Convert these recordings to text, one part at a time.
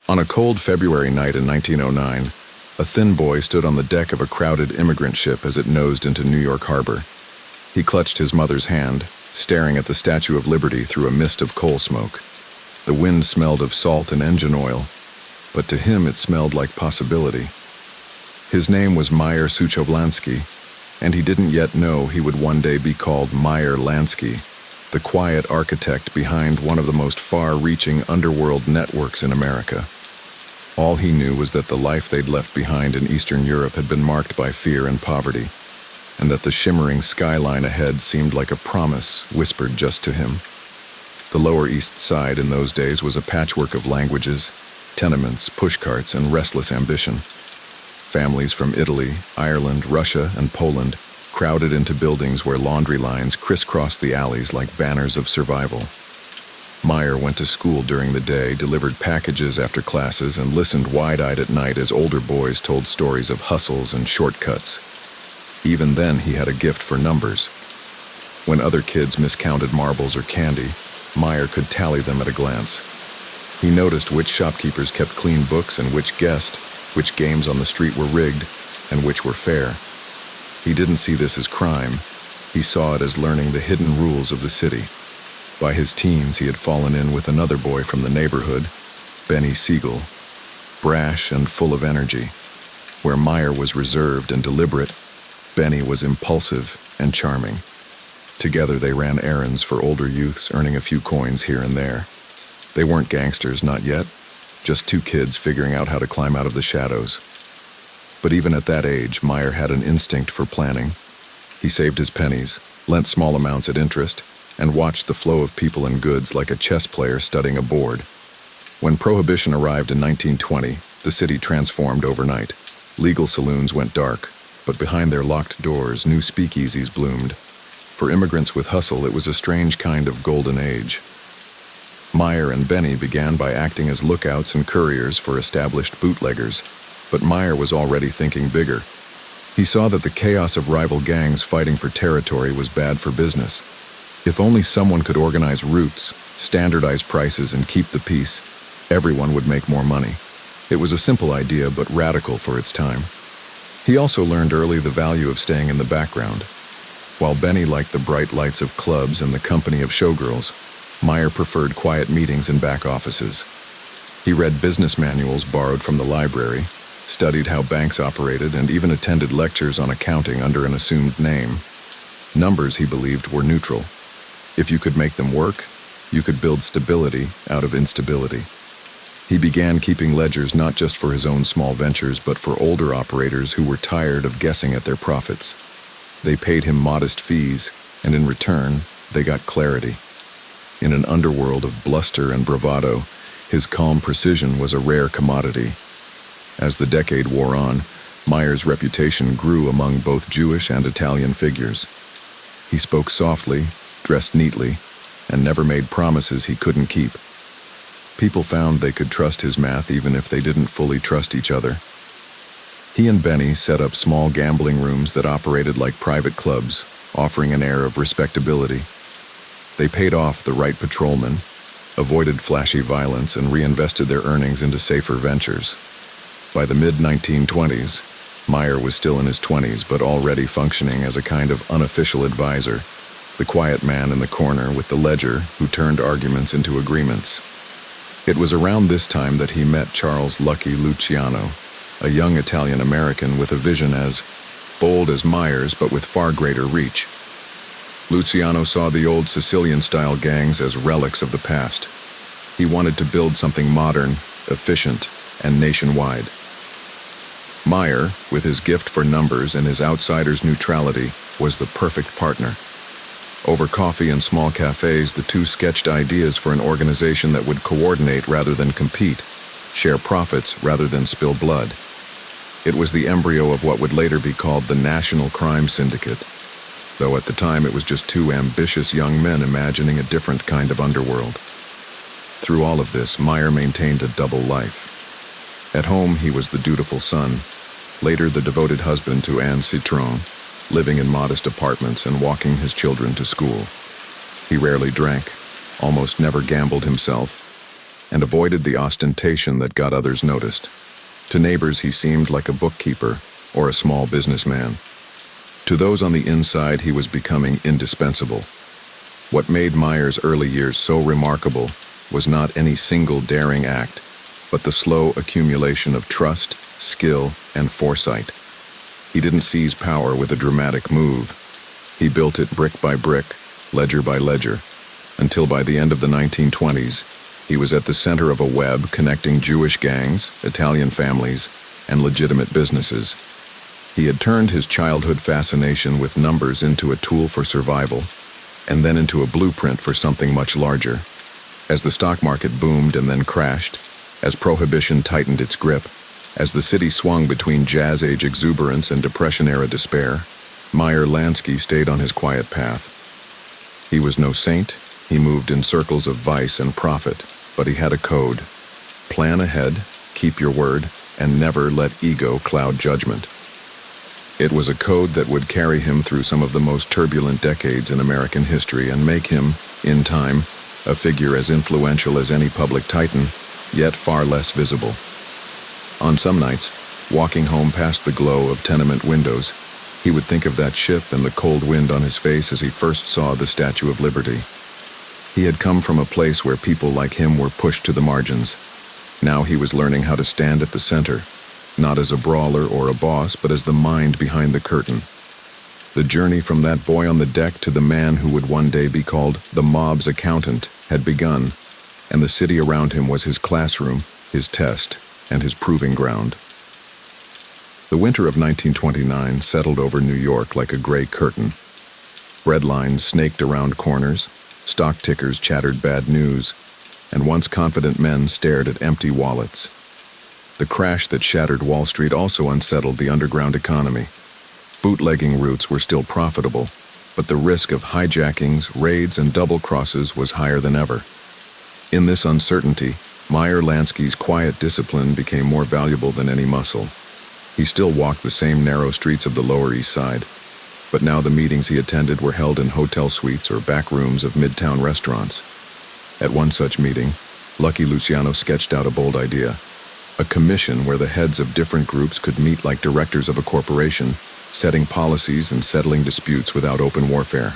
On a cold February night in 1909, a thin boy stood on the deck of a crowded immigrant ship as it nosed into New York Harbor. He clutched his mother's hand, staring at the Statue of Liberty through a mist of coal smoke. The wind smelled of salt and engine oil, but to him it smelled like possibility. His name was Meyer Lansky, and he didn't yet know he would one day be called Meyer Lansky, the quiet architect behind one of the most far-reaching underworld networks in America. All he knew was that the life they'd left behind in Eastern Europe had been marked by fear and poverty, and that the shimmering skyline ahead seemed like a promise whispered just to him. The Lower East Side in those days was a patchwork of languages, tenements, pushcarts, and restless ambition. Families from Italy, Ireland, Russia, and Poland crowded into buildings where laundry lines crisscrossed the alleys like banners of survival. Meyer went to school during the day, delivered packages after classes, and listened wide-eyed at night as older boys told stories of hustles and shortcuts. Even then, he had a gift for numbers. When other kids miscounted marbles or candy, Meyer could tally them at a glance. He noticed which shopkeepers kept clean books and which guessed, which games on the street were rigged, and which were fair. He didn't see this as crime. He saw it as learning the hidden rules of the city. By his teens, he had fallen in with another boy from the neighborhood, Benny Siegel, brash and full of energy. Where Meyer was reserved and deliberate, Benny was impulsive and charming. Together they ran errands for older youths, earning a few coins here and there. They weren't gangsters, not yet, just two kids figuring out how to climb out of the shadows. But even at that age, Meyer had an instinct for planning. He saved his pennies, lent small amounts at interest, and watched the flow of people and goods like a chess player studying a board. When Prohibition arrived in 1920, the city transformed overnight. Legal saloons went dark, but behind their locked doors, new speakeasies bloomed. For immigrants with hustle, it was a strange kind of golden age. Meyer and Benny began by acting as lookouts and couriers for established bootleggers, but Meyer was already thinking bigger. He saw that the chaos of rival gangs fighting for territory was bad for business. If only someone could organize routes, standardize prices, and keep the peace, everyone would make more money. It was a simple idea, but radical for its time. He also learned early the value of staying in the background. While Benny liked the bright lights of clubs and the company of showgirls, Meyer preferred quiet meetings in back offices. He read business manuals borrowed from the library, studied how banks operated, and even attended lectures on accounting under an assumed name. Numbers, he believed, were neutral. If you could make them work, you could build stability out of instability. He began keeping ledgers not just for his own small ventures, but for older operators who were tired of guessing at their profits. They paid him modest fees, and in return, they got clarity. In an underworld of bluster and bravado, his calm precision was a rare commodity. As the decade wore on, Meyer's reputation grew among both Jewish and Italian figures. He spoke softly, dressed neatly, and never made promises he couldn't keep. People found they could trust his math even if they didn't fully trust each other. He and Benny set up small gambling rooms that operated like private clubs, offering an air of respectability. They paid off the right patrolmen, avoided flashy violence, and reinvested their earnings into safer ventures. By the mid-1920s, Meyer was still in his 20s, but already functioning as a kind of unofficial advisor, the quiet man in the corner with the ledger who turned arguments into agreements. It was around this time that he met Charles "Lucky" Luciano, a young Italian-American with a vision as bold as Meyer's but with far greater reach. Luciano saw the old Sicilian-style gangs as relics of the past. He wanted to build something modern, efficient, and nationwide. Meyer, with his gift for numbers and his outsider's neutrality, was the perfect partner. Over coffee and small cafes, the two sketched ideas for an organization that would coordinate rather than compete, share profits rather than spill blood. It was the embryo of what would later be called the National Crime Syndicate, though at the time it was just two ambitious young men imagining a different kind of underworld. Through all of this, Meyer maintained a double life. At home, he was the dutiful son, later the devoted husband to Anne Citron, living in modest apartments and walking his children to school. He rarely drank, almost never gambled himself, and avoided the ostentation that got others noticed. To neighbors, he seemed like a bookkeeper or a small businessman. To those on the inside, he was becoming indispensable. What made Meyer's early years so remarkable was not any single daring act, but the slow accumulation of trust, skill, and foresight. He didn't seize power with a dramatic move. He built it brick by brick, ledger by ledger, until by the end of the 1920s, he was at the center of a web connecting Jewish gangs, Italian families, and legitimate businesses. He had turned his childhood fascination with numbers into a tool for survival, and then into a blueprint for something much larger. As the stock market boomed and then crashed, as prohibition tightened its grip, as the city swung between Jazz-age exuberance and Depression-era despair, Meyer Lansky stayed on his quiet path. He was no saint. He moved in circles of vice and profit, but he had a code. Plan ahead, keep your word, and never let ego cloud judgment. It was a code that would carry him through some of the most turbulent decades in American history and make him, in time, a figure as influential as any public titan, yet far less visible. On some nights, walking home past the glow of tenement windows, he would think of that ship and the cold wind on his face as he first saw the Statue of Liberty. He had come from a place where people like him were pushed to the margins. Now he was learning how to stand at the center, not as a brawler or a boss, but as the mind behind the curtain. The journey from that boy on the deck to the man who would one day be called the mob's accountant had begun, and the city around him was his classroom, his test, and his proving ground. The winter of 1929 settled over New York like a gray curtain. Bread lines snaked around corners, stock tickers chattered bad news, and once confident men stared at empty wallets. The crash that shattered Wall Street also unsettled the underground economy. Bootlegging routes were still profitable, but the risk of hijackings, raids, and double crosses was higher than ever. In this uncertainty, Meyer Lansky's quiet discipline became more valuable than any muscle. He still walked the same narrow streets of the Lower East Side, but now the meetings he attended were held in hotel suites or back rooms of midtown restaurants. At one such meeting, Lucky Luciano sketched out a bold idea: a commission where the heads of different groups could meet like directors of a corporation, setting policies and settling disputes without open warfare.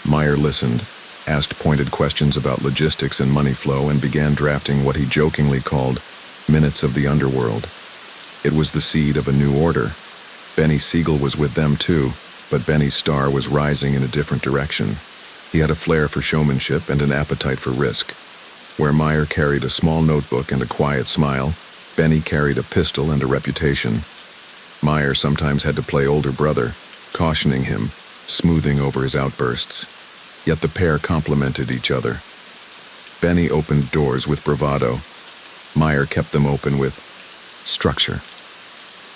Meyer listened, asked pointed questions about logistics and money flow, and began drafting what he jokingly called minutes of the Underworld. It was the seed of a new order. Benny Siegel was with them too, but Benny's star was rising in a different direction. He had a flair for showmanship and an appetite for risk. Where Meyer carried a small notebook and a quiet smile, Benny carried a pistol and a reputation. Meyer sometimes had to play older brother, cautioning him, smoothing over his outbursts. Yet the pair complemented each other. Benny opened doors with bravado. Meyer kept them open with structure.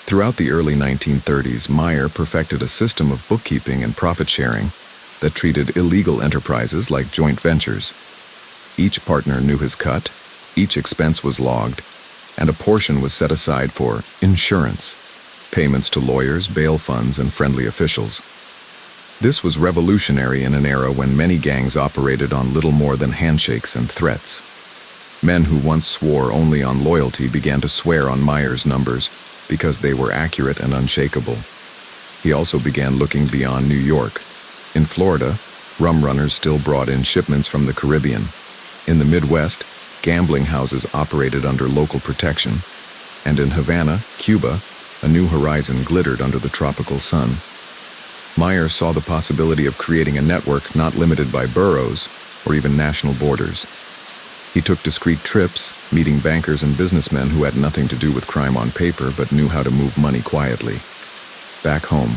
Throughout the early 1930s, Meyer perfected a system of bookkeeping and profit sharing that treated illegal enterprises like joint ventures. Each partner knew his cut, each expense was logged, and a portion was set aside for insurance, payments to lawyers, bail funds, and friendly officials. This was revolutionary in an era when many gangs operated on little more than handshakes and threats. Men who once swore only on loyalty began to swear on Meyer's numbers because they were accurate and unshakable. He also began looking beyond New York. In Florida, rum runners still brought in shipments from the Caribbean. In the Midwest, gambling houses operated under local protection. And in Havana, Cuba, a new horizon glittered under the tropical sun. Meyer saw the possibility of creating a network not limited by boroughs or even national borders. He took discreet trips, meeting bankers and businessmen who had nothing to do with crime on paper but knew how to move money quietly. Back home,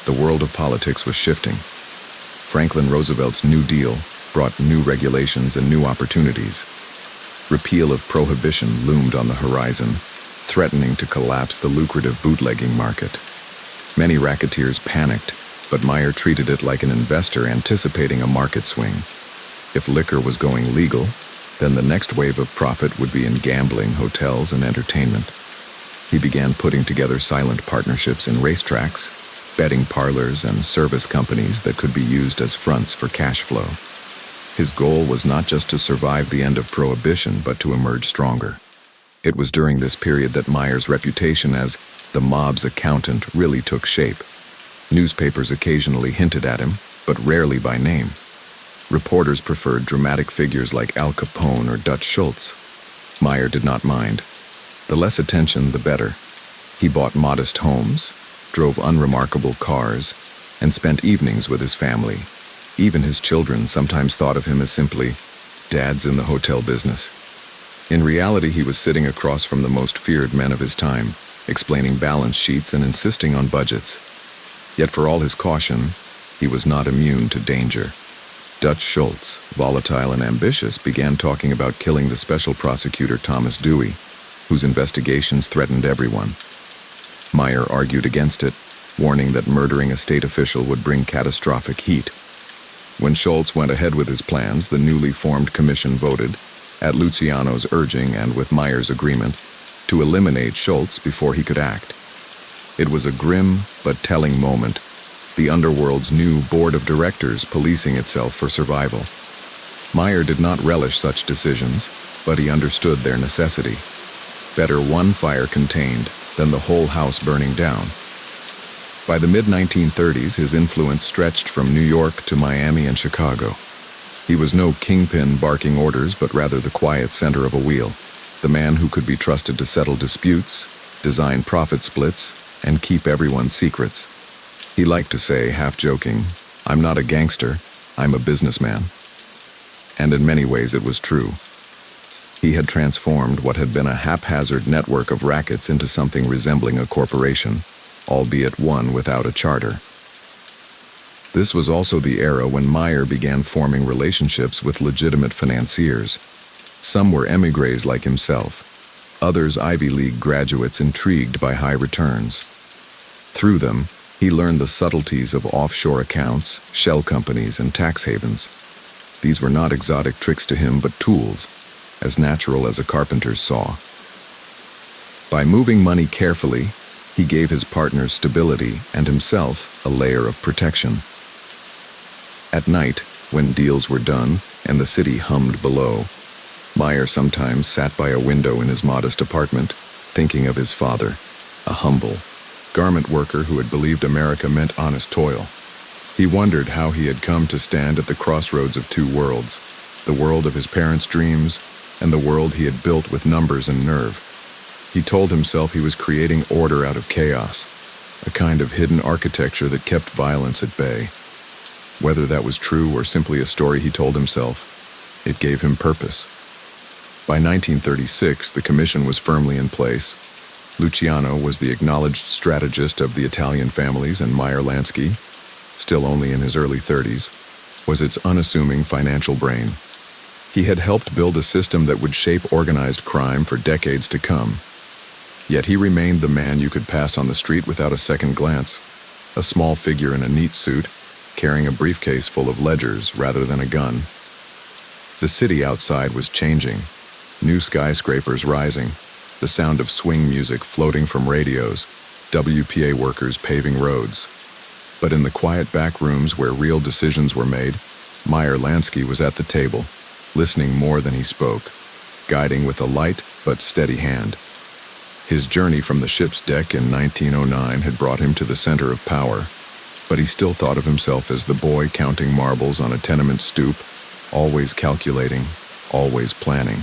the world of politics was shifting. Franklin Roosevelt's New Deal brought new regulations and new opportunities. Repeal of prohibition loomed on the horizon, threatening to collapse the lucrative bootlegging market. Many racketeers panicked, but Meyer treated it like an investor anticipating a market swing. If liquor was going legal, then the next wave of profit would be in gambling, hotels, and entertainment. He began putting together silent partnerships in racetracks, betting parlors, and service companies that could be used as fronts for cash flow. His goal was not just to survive the end of Prohibition, but to emerge stronger. It was during this period that Meyer's reputation as the mob's accountant really took shape. Newspapers occasionally hinted at him, but rarely by name. Reporters preferred dramatic figures like Al Capone or Dutch Schultz. Meyer did not mind. The less attention, the better. He bought modest homes, drove unremarkable cars, and spent evenings with his family. Even his children sometimes thought of him as simply, "Dad's in the hotel business." In reality, he was sitting across from the most feared men of his time, explaining balance sheets and insisting on budgets. Yet for all his caution, he was not immune to danger. Dutch Schultz, volatile and ambitious, began talking about killing the special prosecutor Thomas Dewey, whose investigations threatened everyone. Meyer argued against it, warning that murdering a state official would bring catastrophic heat. When Schultz went ahead with his plans, the newly formed commission voted, at Luciano's urging and with Meyer's agreement, to eliminate Schultz before he could act. It was a grim but telling moment, the Underworld's new board of directors policing itself for survival. Meyer did not relish such decisions, but he understood their necessity. Better one fire contained than the whole house burning down. By the mid-1930s, his influence stretched from New York to Miami and Chicago. He was no kingpin barking orders, but rather the quiet center of a wheel, the man who could be trusted to settle disputes, design profit splits, and keep everyone's secrets. He liked to say, half joking, "I'm not a gangster, I'm a businessman." And in many ways it was true. He had transformed what had been a haphazard network of rackets into something resembling a corporation, albeit one without a charter. This was also the era when Meyer began forming relationships with legitimate financiers. Some were émigrés like himself, others Ivy League graduates intrigued by high returns. Through them, he learned the subtleties of offshore accounts, shell companies, and tax havens. These were not exotic tricks to him, but tools, as natural as a carpenter's saw. By moving money carefully, he gave his partners stability and himself a layer of protection. At night, when deals were done and the city hummed below, Meyer sometimes sat by a window in his modest apartment, thinking of his father, a humble garment worker who had believed America meant honest toil. He wondered how he had come to stand at the crossroads of two worlds, the world of his parents' dreams and the world he had built with numbers and nerve. He told himself he was creating order out of chaos, a kind of hidden architecture that kept violence at bay. Whether that was true or simply a story he told himself, it gave him purpose. By 1936, the commission was firmly in place. Luciano was the acknowledged strategist of the Italian families, and Meyer Lansky, still only in his early 30s, was its unassuming financial brain. He had helped build a system that would shape organized crime for decades to come. Yet he remained the man you could pass on the street without a second glance, a small figure in a neat suit, carrying a briefcase full of ledgers rather than a gun. The city outside was changing, new skyscrapers rising, the sound of swing music floating from radios, WPA workers paving roads. But in the quiet back rooms where real decisions were made, Meyer Lansky was at the table, listening more than he spoke, guiding with a light but steady hand. His journey from the ship's deck in 1909 had brought him to the center of power, but he still thought of himself as the boy counting marbles on a tenement stoop, always calculating, always planning.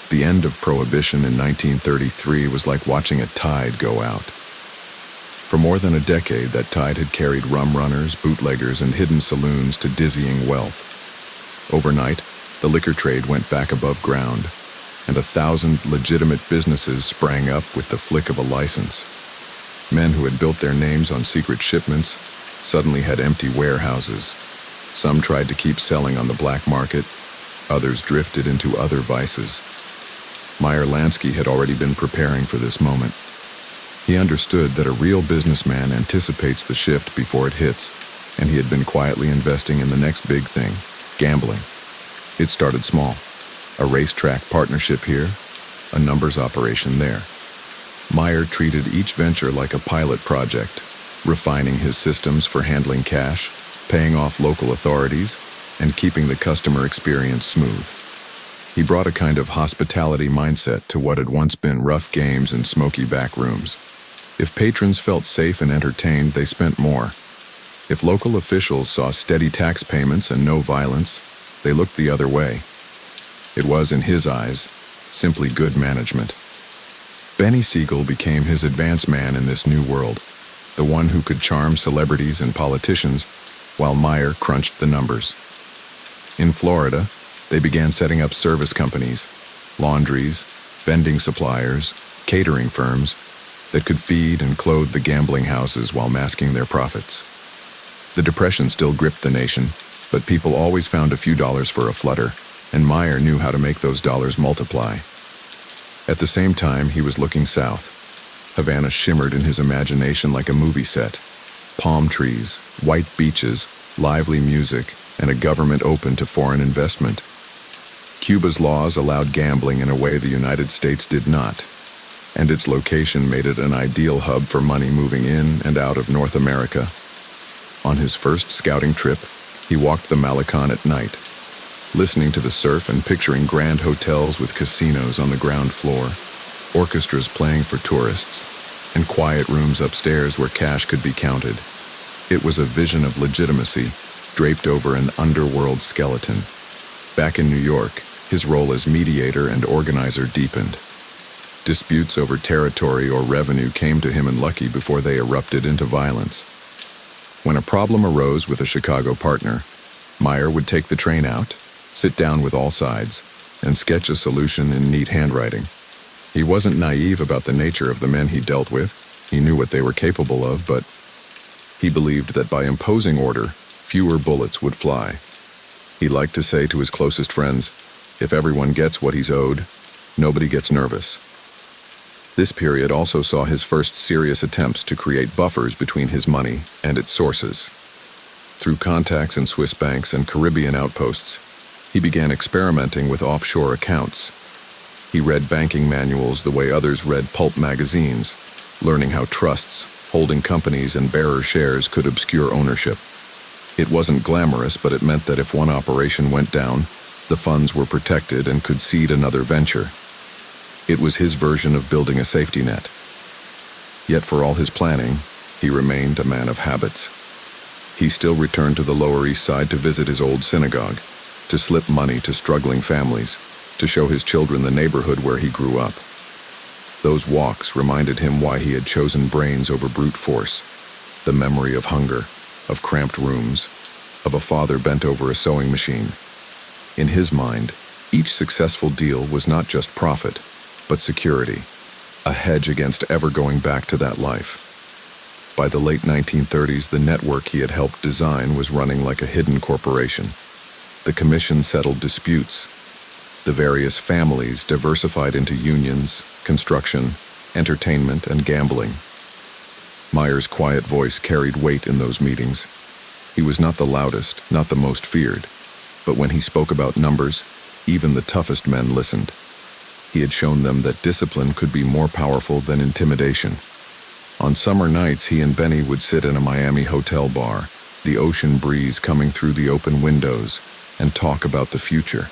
The end of Prohibition in 1933 was like watching a tide go out. For more than a decade, that tide had carried rum runners, bootleggers, and hidden saloons to dizzying wealth. Overnight, the liquor trade went back above ground, and 1,000 legitimate businesses sprang up with the flick of a license. Men who had built their names on secret shipments suddenly had empty warehouses. Some tried to keep selling on the black market, others drifted into other vices. Meyer Lansky had already been preparing for this moment. He understood that a real businessman anticipates the shift before it hits, and he had been quietly investing in the next big thing, gambling. It started small. A racetrack partnership here, a numbers operation there. Meyer treated each venture like a pilot project, refining his systems for handling cash, paying off local authorities, and keeping the customer experience smooth. He brought a kind of hospitality mindset to what had once been rough games and smoky back rooms. If patrons felt safe and entertained, they spent more. If local officials saw steady tax payments and no violence, they looked the other way. It was, in his eyes, simply good management. Benny Siegel became his advance man in this new world, the one who could charm celebrities and politicians, while Meyer crunched the numbers. In Florida, they began setting up service companies, laundries, vending suppliers, catering firms that could feed and clothe the gambling houses while masking their profits. The Depression still gripped the nation, but people always found a few dollars for a flutter, and Meyer knew how to make those dollars multiply. At the same time, he was looking south. Havana shimmered in his imagination like a movie set. Palm trees, white beaches, lively music, and a government open to foreign investment. Cuba's laws allowed gambling in a way the United States did not, and its location made it an ideal hub for money moving in and out of North America. On his first scouting trip, he walked the Malecon at night, listening to the surf and picturing grand hotels with casinos on the ground floor, orchestras playing for tourists, and quiet rooms upstairs where cash could be counted. It was a vision of legitimacy, draped over an underworld skeleton. Back in New York, his role as mediator and organizer deepened. Disputes over territory or revenue came to him in Lucky before they erupted into violence. When a problem arose with a Chicago partner, Meyer would take the train out, sit down with all sides, and sketch a solution in neat handwriting. He wasn't naive about the nature of the men he dealt with. He knew what they were capable of, but he believed that by imposing order, fewer bullets would fly. He liked to say to his closest friends, "If everyone gets what he's owed, nobody gets nervous." This period also saw his first serious attempts to create buffers between his money and its sources. Through contacts in Swiss banks and Caribbean outposts, he began experimenting with offshore accounts. He read banking manuals the way others read pulp magazines, learning how trusts, holding companies, and bearer shares could obscure ownership. It wasn't glamorous, but it meant that if one operation went down, the funds were protected and could seed another venture. It was his version of building a safety net. Yet for all his planning, he remained a man of habits. He still returned to the Lower East Side to visit his old synagogue, to slip money to struggling families, to show his children the neighborhood where he grew up. Those walks reminded him why he had chosen brains over brute force, the memory of hunger, of cramped rooms, of a father bent over a sewing machine. In his mind, each successful deal was not just profit, but security, a hedge against ever going back to that life. By the late 1930s, the network he had helped design was running like a hidden corporation. The commission settled disputes. The various families diversified into unions, construction, entertainment, and gambling. Meyer's quiet voice carried weight in those meetings. He was not the loudest, not the most feared, but when he spoke about numbers, even the toughest men listened. He had shown them that discipline could be more powerful than intimidation. On summer nights, he and Benny would sit in a Miami hotel bar, the ocean breeze coming through the open windows, and talk about the future.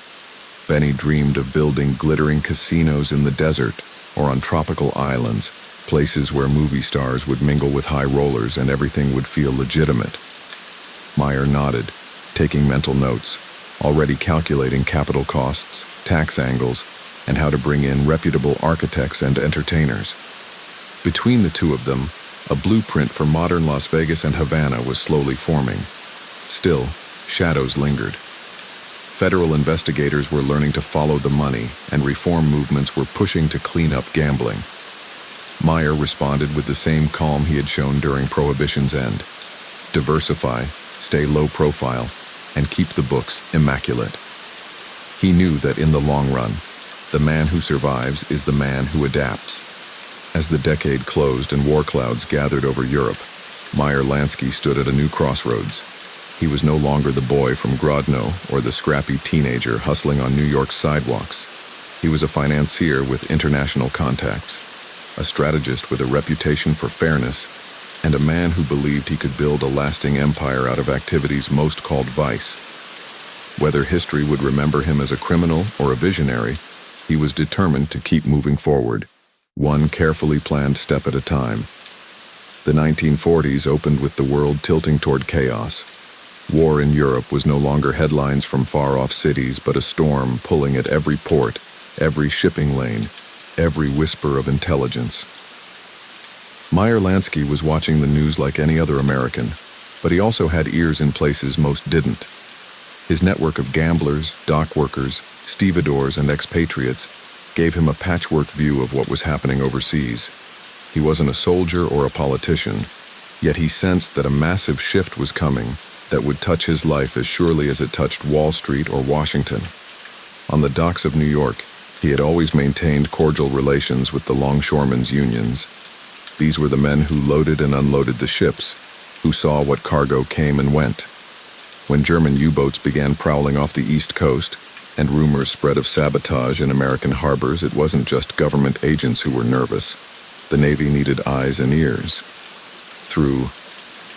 Benny dreamed of building glittering casinos in the desert or on tropical islands, places where movie stars would mingle with high rollers and everything would feel legitimate. Meyer nodded, taking mental notes, already calculating capital costs, tax angles, and how to bring in reputable architects and entertainers. Between the two of them, a blueprint for modern Las Vegas and Havana was slowly forming. Still, shadows lingered. Federal investigators were learning to follow the money, and reform movements were pushing to clean up gambling. Meyer responded with the same calm he had shown during Prohibition's end. Diversify, stay low profile, and keep the books immaculate. He knew that in the long run, the man who survives is the man who adapts. As the decade closed and war clouds gathered over Europe, Meyer Lansky stood at a new crossroads. He was no longer the boy from Grodno or the scrappy teenager hustling on New York's sidewalks. He was a financier with international contacts, a strategist with a reputation for fairness, and a man who believed he could build a lasting empire out of activities most called vice. Whether history would remember him as a criminal or a visionary, he was determined to keep moving forward, one carefully planned step at a time. The 1940s opened with the world tilting toward chaos. War in Europe was no longer headlines from far-off cities, but a storm pulling at every port, every shipping lane, every whisper of intelligence. Meyer Lansky was watching the news like any other American, but he also had ears in places most didn't. His network of gamblers, dock workers, stevedores, and expatriates gave him a patchwork view of what was happening overseas. He wasn't a soldier or a politician, yet he sensed that a massive shift was coming that would touch his life as surely as it touched Wall Street or Washington. On the docks of New York, he had always maintained cordial relations with the longshoremen's unions. These were the men who loaded and unloaded the ships, who saw what cargo came and went. When German U-boats began prowling off the East Coast, and rumors spread of sabotage in American harbors, it wasn't just government agents who were nervous. The Navy needed eyes and ears. Through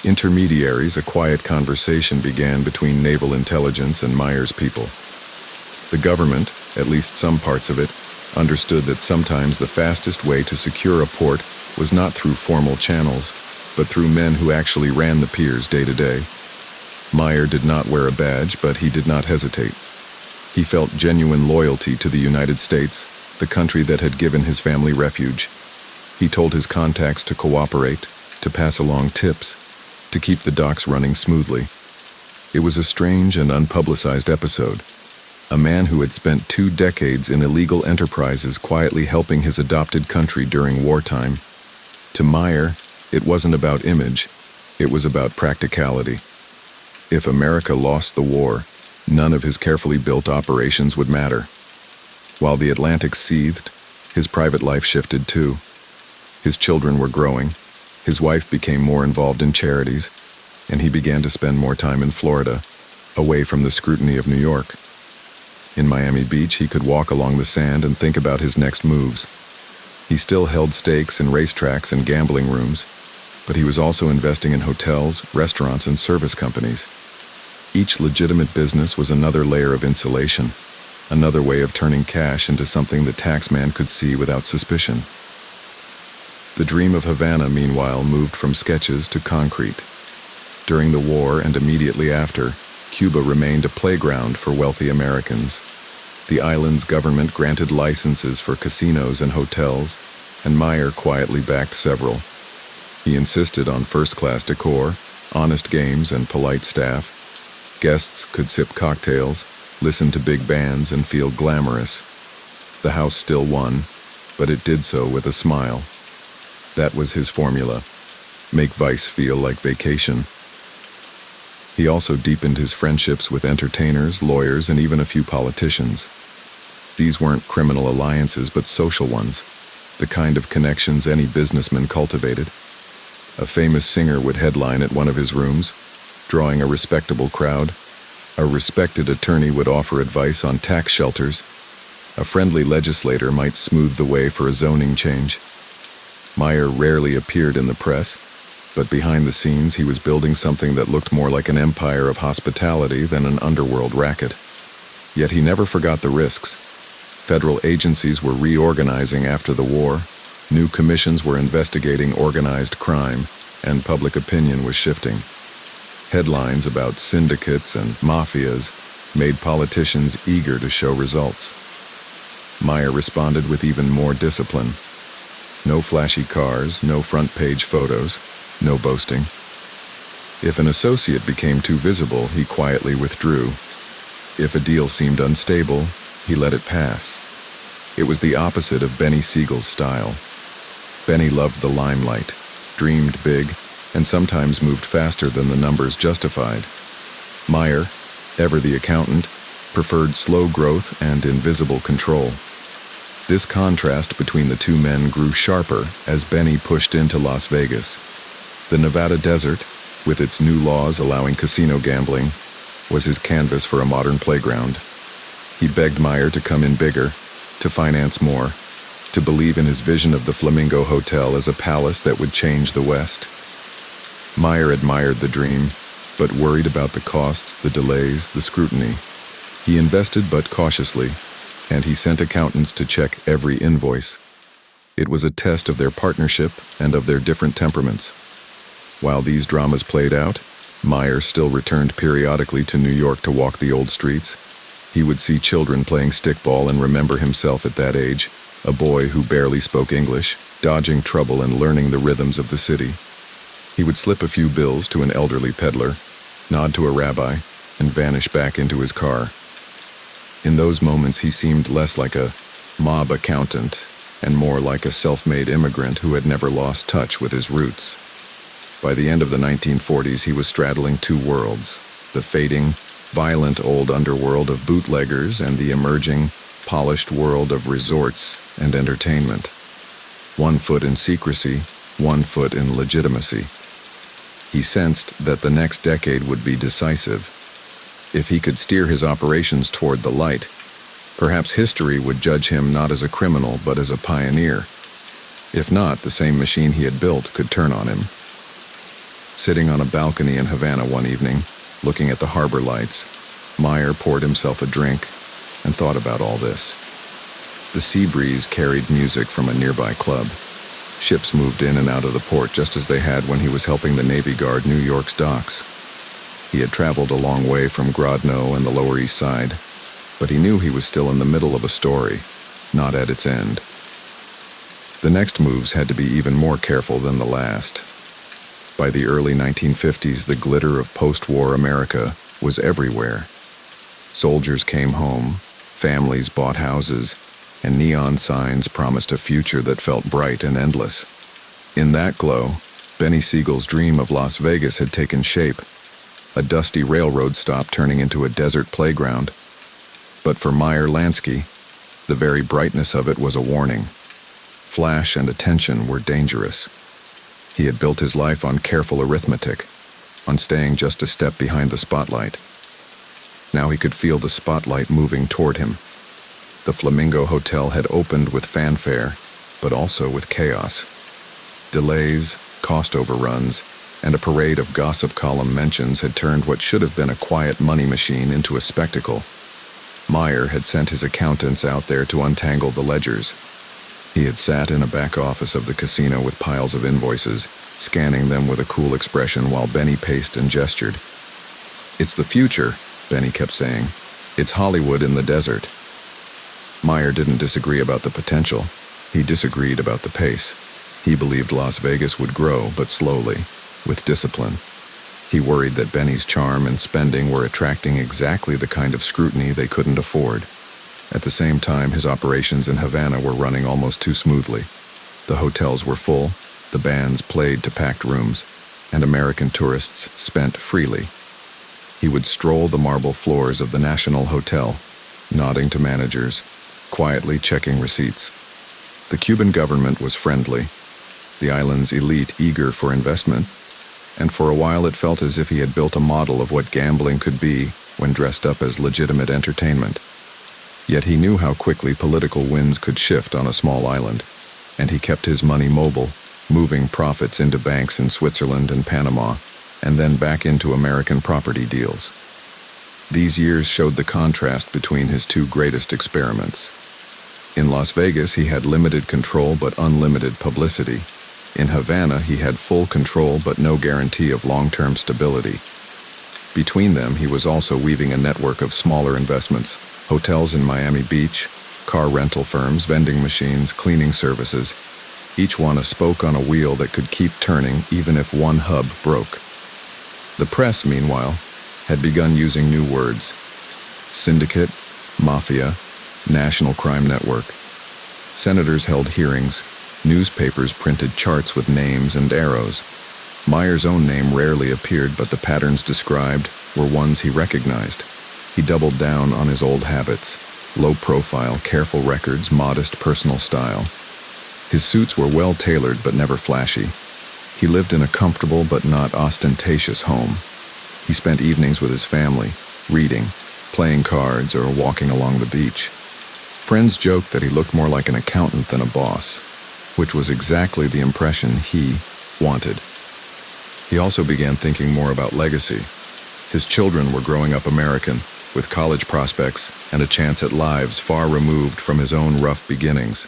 intermediaries, a quiet conversation began between naval intelligence and Meyer's people. The government, at least some parts of it, understood that sometimes the fastest way to secure a port was not through formal channels, but through men who actually ran the piers day to day. Meyer did not wear a badge, but he did not hesitate. He felt genuine loyalty to the United States, the country that had given his family refuge. He told his contacts to cooperate, to pass along tips, to keep the docks running smoothly. It was a strange and unpublicized episode. A man who had spent 2 decades in illegal enterprises quietly helping his adopted country during wartime. To Meyer, it wasn't about image, it was about practicality. If America lost the war, none of his carefully built operations would matter. While the Atlantic seethed, his private life shifted too. His children were growing, his wife became more involved in charities, and he began to spend more time in Florida, away from the scrutiny of New York. In Miami Beach, he could walk along the sand and think about his next moves. He still held stakes in racetracks and gambling rooms, but he was also investing in hotels, restaurants, and service companies. Each legitimate business was another layer of insulation, another way of turning cash into something the taxman could see without suspicion. The dream of Havana, meanwhile, moved from sketches to concrete. During the war and immediately after, Cuba remained a playground for wealthy Americans. The island's government granted licenses for casinos and hotels, and Meyer quietly backed several. He insisted on first-class decor, honest games, and polite staff. Guests could sip cocktails, listen to big bands, and feel glamorous. The house still won, but it did so with a smile. That was his formula: make Vice feel like vacation. He also deepened his friendships with entertainers, lawyers, and even a few politicians. These weren't criminal alliances, but social ones, the kind of connections any businessman cultivated. A famous singer would headline at one of his rooms, drawing a respectable crowd. A respected attorney would offer advice on tax shelters. A friendly legislator might smooth the way for a zoning change. Meyer rarely appeared in the press, but behind the scenes he was building something that looked more like an empire of hospitality than an underworld racket. Yet he never forgot the risks. Federal agencies were reorganizing after the war, new commissions were investigating organized crime, and public opinion was shifting. Headlines about syndicates and mafias made politicians eager to show results. Meyer responded with even more discipline. No flashy cars, no front-page photos, no boasting. If an associate became too visible, he quietly withdrew. If a deal seemed unstable, he let it pass. It was the opposite of Benny Siegel's style. Benny loved the limelight, dreamed big, and sometimes moved faster than the numbers justified. Meyer, ever the accountant, preferred slow growth and invisible control. This contrast between the two men grew sharper as Benny pushed into Las Vegas. The Nevada desert, with its new laws allowing casino gambling, was his canvas for a modern playground. He begged Meyer to come in bigger, to finance more, to believe in his vision of the Flamingo Hotel as a palace that would change the West. Meyer admired the dream, but worried about the costs, the delays, the scrutiny. He invested but cautiously, and he sent accountants to check every invoice. It was a test of their partnership and of their different temperaments. While these dramas played out, Meyer still returned periodically to New York to walk the old streets. He would see children playing stickball and remember himself at that age, a boy who barely spoke English, dodging trouble and learning the rhythms of the city. He would slip a few bills to an elderly peddler, nod to a rabbi, and vanish back into his car. In those moments, he seemed less like a mob accountant and more like a self-made immigrant who had never lost touch with his roots. By the end of the 1940s, he was straddling two worlds, the fading, violent old underworld of bootleggers and the emerging, polished world of resorts and entertainment. 1 foot in secrecy, 1 foot in legitimacy. He sensed that the next decade would be decisive. If he could steer his operations toward the light, perhaps history would judge him not as a criminal but as a pioneer. If not, the same machine he had built could turn on him. Sitting on a balcony in Havana one evening, looking at the harbor lights, Meyer poured himself a drink and thought about all this. The sea breeze carried music from a nearby club. Ships moved in and out of the port just as they had when he was helping the Navy guard New York's docks. He had traveled a long way from Grodno and the Lower East Side, but he knew he was still in the middle of a story, not at its end. The next moves had to be even more careful than the last. By the early 1950s, the glitter of post-war America was everywhere. Soldiers came home, families bought houses, and neon signs promised a future that felt bright and endless. In that glow, Benny Siegel's dream of Las Vegas had taken shape, a dusty railroad stop turning into a desert playground. But for Meyer Lansky, the very brightness of it was a warning. Flash and attention were dangerous. He had built his life on careful arithmetic, on staying just a step behind the spotlight. Now he could feel the spotlight moving toward him. The Flamingo Hotel had opened with fanfare, but also with chaos. Delays, cost overruns, and a parade of gossip column mentions had turned what should have been a quiet money machine into a spectacle. Meyer had sent his accountants out there to untangle the ledgers. He had sat in a back office of the casino with piles of invoices, scanning them with a cool expression while Benny paced and gestured. "It's the future," Benny kept saying. "It's Hollywood in the desert." Meyer didn't disagree about the potential. He disagreed about the pace. He believed Las Vegas would grow, but slowly, with discipline. He worried that Benny's charm and spending were attracting exactly the kind of scrutiny they couldn't afford. At the same time, his operations in Havana were running almost too smoothly. The hotels were full, the bands played to packed rooms, and American tourists spent freely. He would stroll the marble floors of the National Hotel, nodding to managers, quietly checking receipts. The Cuban government was friendly, the island's elite eager for investment, and for a while it felt as if he had built a model of what gambling could be when dressed up as legitimate entertainment. Yet he knew how quickly political winds could shift on a small island, and he kept his money mobile, moving profits into banks in Switzerland and Panama, and then back into American property deals. These years showed the contrast between his two greatest experiments. In Las Vegas, he had limited control but unlimited publicity. In Havana, he had full control but no guarantee of long-term stability. Between them, he was also weaving a network of smaller investments, hotels in Miami Beach, car rental firms, vending machines, cleaning services, each one a spoke on a wheel that could keep turning even if one hub broke. The press, meanwhile, had begun using new words: syndicate, mafia, national crime network. Senators held hearings, newspapers printed charts with names and arrows. Meyer's own name rarely appeared, but the patterns described were ones he recognized. He doubled down on his old habits: low profile, careful records, modest personal style. His suits were well tailored but never flashy. He lived in a comfortable but not ostentatious home. He spent evenings with his family, reading, playing cards, or walking along the beach. Friends joked that he looked more like an accountant than a boss, which was exactly the impression he wanted. He also began thinking more about legacy. His children were growing up American, with college prospects and a chance at lives far removed from his own rough beginnings.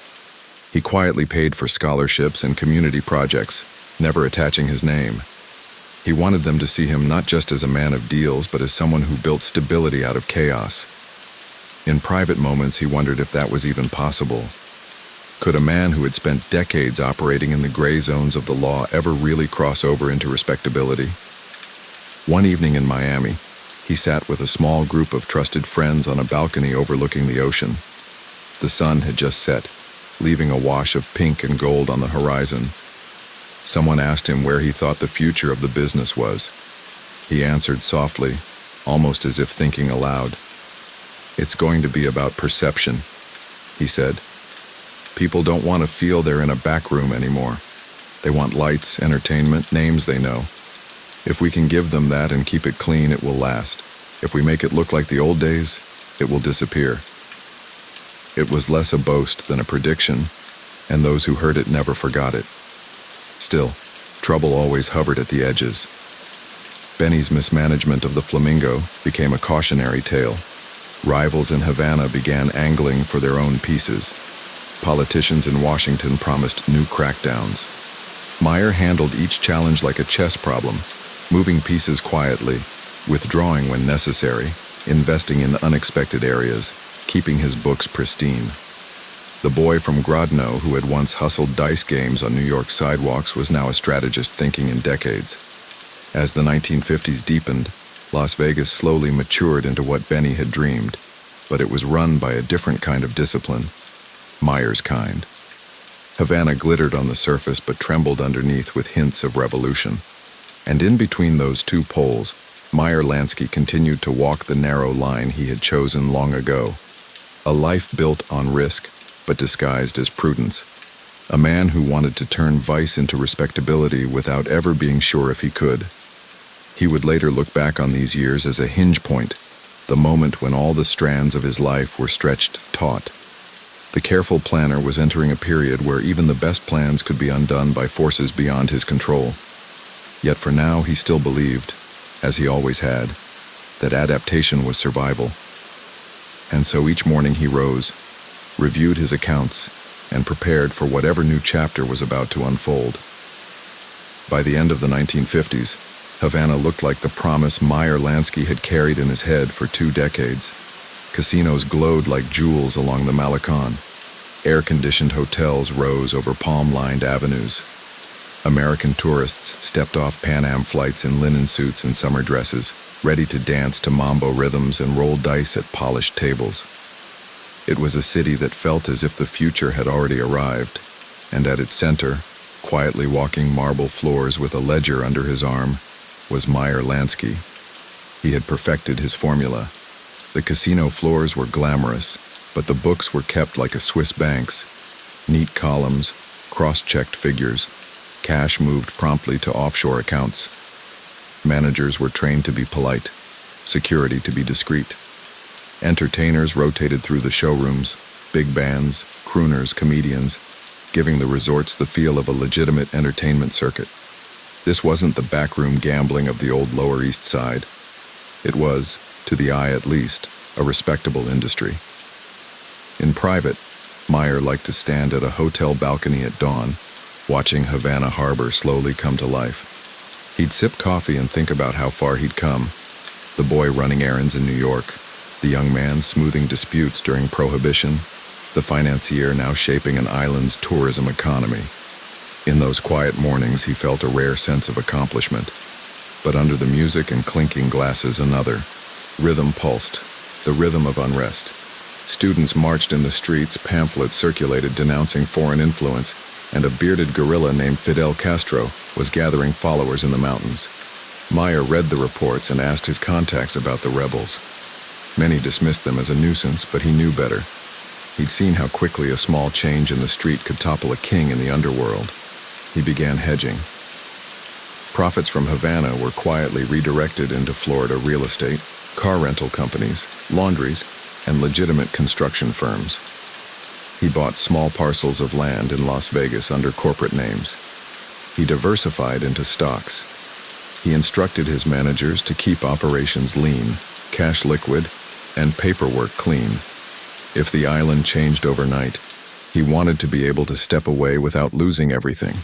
He quietly paid for scholarships and community projects, never attaching his name. He wanted them to see him not just as a man of deals, but as someone who built stability out of chaos. In private moments, he wondered if that was even possible. Could a man who had spent decades operating in the gray zones of the law ever really cross over into respectability? One evening in Miami, he sat with a small group of trusted friends on a balcony overlooking the ocean. The sun had just set, leaving a wash of pink and gold on the horizon. Someone asked him where he thought the future of the business was. He answered softly, almost as if thinking aloud. "It's going to be about perception," he said. "People don't want to feel they're in a back room anymore. They want lights, entertainment, names they know. If we can give them that and keep it clean, it will last. If we make it look like the old days, it will disappear." It was less a boast than a prediction, and those who heard it never forgot it. Still, trouble always hovered at the edges. Benny's mismanagement of the Flamingo became a cautionary tale. Rivals in Havana began angling for their own pieces. Politicians in Washington promised new crackdowns. Meyer handled each challenge like a chess problem, moving pieces quietly, withdrawing when necessary, investing in unexpected areas, keeping his books pristine. The boy from Grodno who had once hustled dice games on New York sidewalks was now a strategist thinking in decades. As the 1950s deepened, Las Vegas slowly matured into what Benny had dreamed, but it was run by a different kind of discipline, Meyer's kind. Havana glittered on the surface but trembled underneath with hints of revolution. And in between those two poles, Meyer Lansky continued to walk the narrow line he had chosen long ago. A life built on risk, but disguised as prudence. A man who wanted to turn vice into respectability without ever being sure if he could. He would later look back on these years as a hinge point, the moment when all the strands of his life were stretched taut. The careful planner was entering a period where even the best plans could be undone by forces beyond his control. Yet for now he still believed, as he always had, that adaptation was survival. And so each morning he rose, reviewed his accounts, and prepared for whatever new chapter was about to unfold. By the end of the 1950s, Havana looked like the promise Meyer Lansky had carried in his head for 2 decades. Casinos glowed like jewels along the Malecon. Air-conditioned hotels rose over palm-lined avenues. American tourists stepped off Pan Am flights in linen suits and summer dresses, ready to dance to mambo rhythms and roll dice at polished tables. It was a city that felt as if the future had already arrived, and at its center, quietly walking marble floors with a ledger under his arm, was Meyer Lansky. He had perfected his formula. The casino floors were glamorous, but the books were kept like a Swiss bank's. Neat columns, cross-checked figures. Cash moved promptly to offshore accounts. Managers were trained to be polite, security to be discreet. Entertainers rotated through the showrooms, big bands, crooners, comedians, giving the resorts the feel of a legitimate entertainment circuit. This wasn't the backroom gambling of the old Lower East Side. It was, to the eye at least, a respectable industry. In private, Meyer liked to stand at a hotel balcony at dawn, watching Havana Harbor slowly come to life. He'd sip coffee and think about how far he'd come. The boy running errands in New York, the young man smoothing disputes during Prohibition, the financier now shaping an island's tourism economy. In those quiet mornings, he felt a rare sense of accomplishment. But under the music and clinking glasses, another. Rhythm pulsed, the rhythm of unrest. Students marched in the streets, pamphlets circulated denouncing foreign influence, and a bearded guerrilla named Fidel Castro was gathering followers in the mountains. Meyer read the reports and asked his contacts about the rebels. Many dismissed them as a nuisance, but he knew better. He'd seen how quickly a small change in the street could topple a king in the underworld. He began hedging. Profits from Havana were quietly redirected into Florida real estate, car rental companies, laundries, and legitimate construction firms. He bought small parcels of land in Las Vegas under corporate names. He diversified into stocks. He instructed his managers to keep operations lean, cash liquid, and paperwork clean. If the island changed overnight, he wanted to be able to step away without losing everything.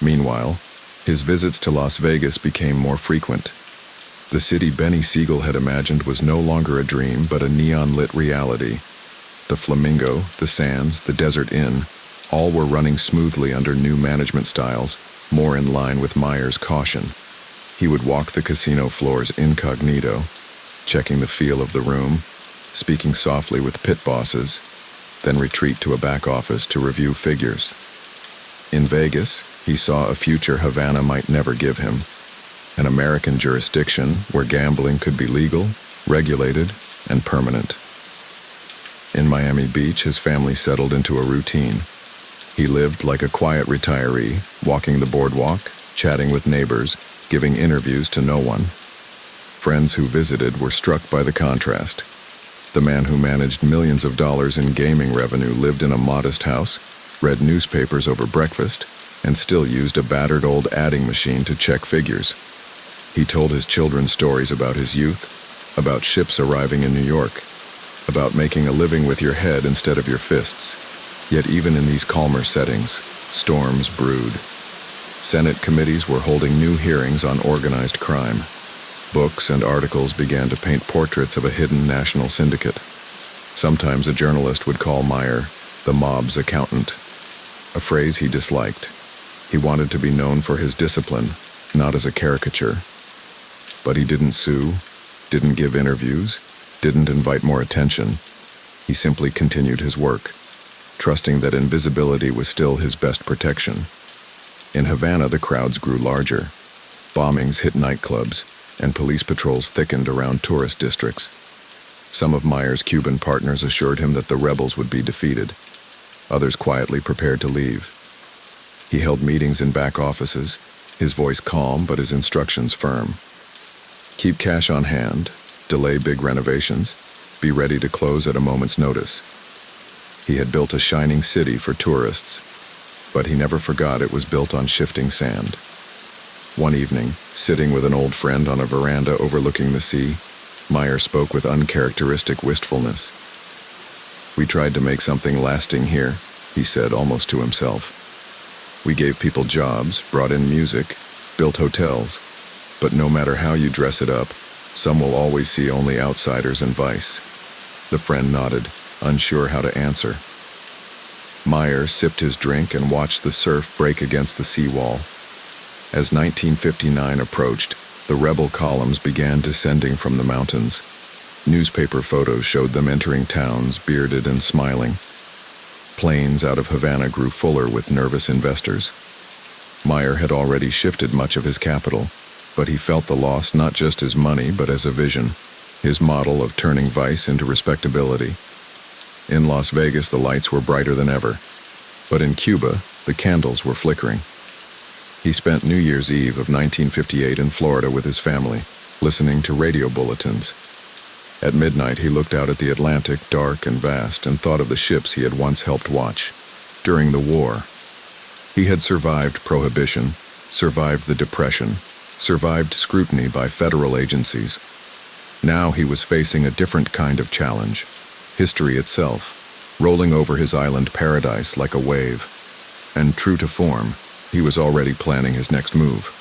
Meanwhile, his visits to Las Vegas became more frequent. The city Benny Siegel had imagined was no longer a dream but a neon-lit reality. The Flamingo, the Sands, the Desert Inn, all were running smoothly under new management styles, more in line with Meyer's caution. He would walk the casino floors incognito, checking the feel of the room, speaking softly with pit bosses, then retreat to a back office to review figures. In Vegas, he saw a future Havana might never give him, an American jurisdiction where gambling could be legal, regulated, and permanent. In Miami Beach, his family settled into a routine. He lived like a quiet retiree, walking the boardwalk, chatting with neighbors, giving interviews to no one. Friends who visited were struck by the contrast. The man who managed millions of dollars in gaming revenue lived in a modest house, read newspapers over breakfast, and still used a battered old adding machine to check figures. He told his children stories about his youth, about ships arriving in New York, about making a living with your head instead of your fists. Yet even in these calmer settings, storms brewed. Senate committees were holding new hearings on organized crime. Books and articles began to paint portraits of a hidden national syndicate. Sometimes a journalist would call Meyer the mob's accountant, a phrase he disliked. He wanted to be known for his discipline, not as a caricature. But he didn't sue, didn't give interviews, didn't invite more attention. He simply continued his work, trusting that invisibility was still his best protection. In Havana, the crowds grew larger. Bombings hit nightclubs, and police patrols thickened around tourist districts. Some of Meyer's Cuban partners assured him that the rebels would be defeated. Others quietly prepared to leave. He held meetings in back offices, his voice calm but his instructions firm. Keep cash on hand, delay big renovations, be ready to close at a moment's notice. He had built a shining city for tourists, but he never forgot it was built on shifting sand. One evening, sitting with an old friend on a veranda overlooking the sea, Meyer spoke with uncharacteristic wistfulness. "We tried to make something lasting here," he said almost to himself. "We gave people jobs, brought in music, built hotels, but no matter how you dress it up, some will always see only outsiders and vice." The friend nodded, unsure how to answer. Meyer sipped his drink and watched the surf break against the seawall. As 1959 approached, the rebel columns began descending from the mountains. Newspaper photos showed them entering towns, bearded and smiling. Planes out of Havana grew fuller with nervous investors. Meyer had already shifted much of his capital, but he felt the loss not just as money but as a vision, his model of turning vice into respectability. In Las Vegas, the lights were brighter than ever, but in Cuba, the candles were flickering. He spent New Year's Eve of 1958 in Florida with his family, listening to radio bulletins. At midnight, he looked out at the Atlantic, dark and vast, and thought of the ships he had once helped watch. During the war, he had survived Prohibition, survived the Depression, survived scrutiny by federal agencies. Now he was facing a different kind of challenge, history itself, rolling over his island paradise like a wave. And true to form, he was already planning his next move.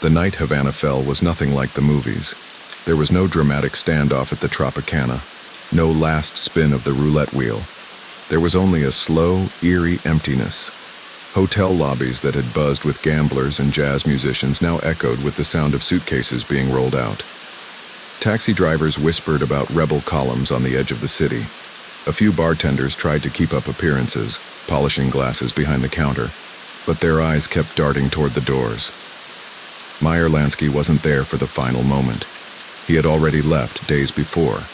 The night Havana fell was nothing like the movies. There was no dramatic standoff at the Tropicana, no last spin of the roulette wheel. There was only a slow, eerie emptiness. Hotel lobbies that had buzzed with gamblers and jazz musicians now echoed with the sound of suitcases being rolled out. Taxi drivers whispered about rebel columns on the edge of the city. A few bartenders tried to keep up appearances, polishing glasses behind the counter, but their eyes kept darting toward the doors. Meyer Lansky wasn't there for the final moment. He had already left days before,